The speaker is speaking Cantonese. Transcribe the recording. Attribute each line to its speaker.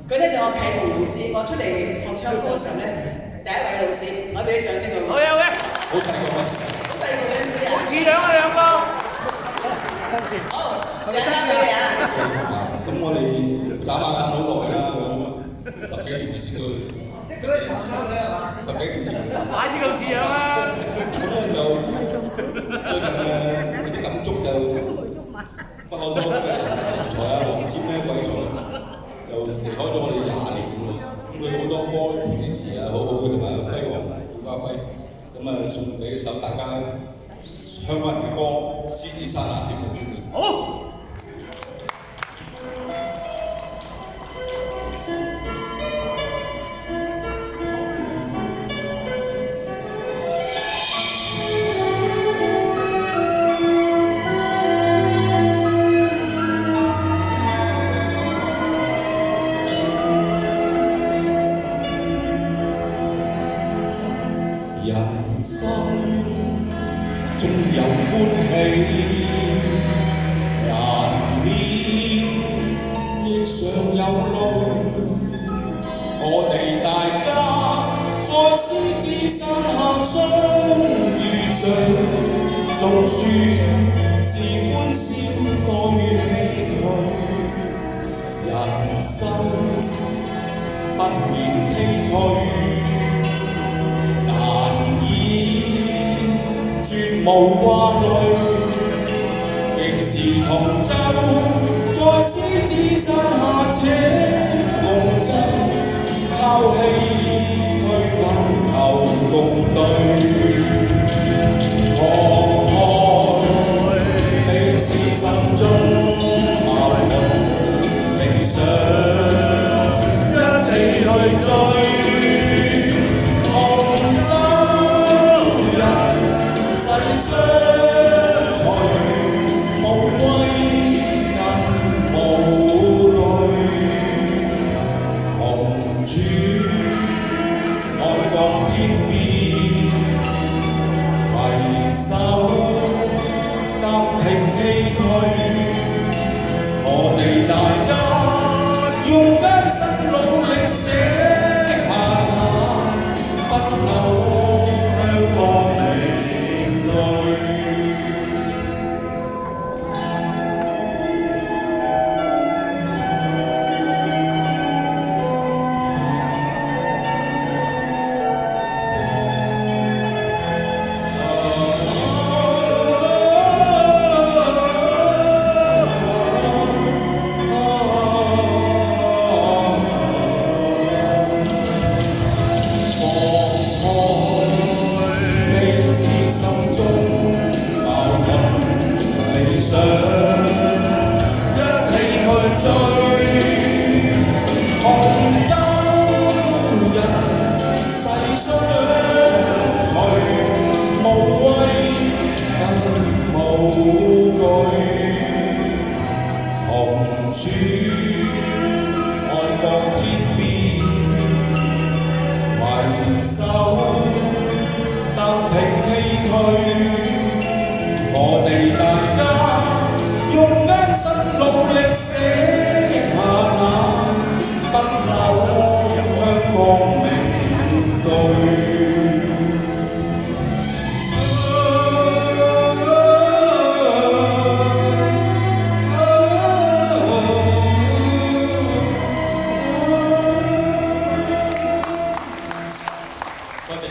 Speaker 1: 佢咧就我啟蒙老師，我出嚟學唱歌嘅時候咧，第一位老師，我俾啲掌聲佢。
Speaker 2: 好嘅好嘅，
Speaker 3: 好細個嗰時，
Speaker 1: 好細個嗰陣時啊。
Speaker 2: 似樣啊兩個。
Speaker 1: 好，時間交俾你啊。
Speaker 3: 咁我哋眨下眼好耐啦，咁10幾年先到。10幾年前。
Speaker 2: 買啲咁似樣啦。
Speaker 3: 咁咧就最近有啲感觸就不可多得嘅人才啊，黃霑咧貴重就離開咗我哋20年喎。咁佢好多歌填詞啊，好好嘅，同埋輝煌顧嘉輝。咁啊送俾一首大家香港人嘅歌《獅子山下的夢中人》。
Speaker 2: 好。
Speaker 3: 人生縱有歡喜，難免亦常有淚。我哋大家在獅子山下相遇上，縱說是歡笑多於唏噓，人生不免唏噓。絕無掛慮，仍是同舟，在獅子山下這共濟，拋棄去奮頭共對。看開，你是心中矛盾理想，一起去追。我哋大家用艱辛努力寫下那不朽香港名句。我哋大家用艱辛努力寫下那不朽香港名句。多謝。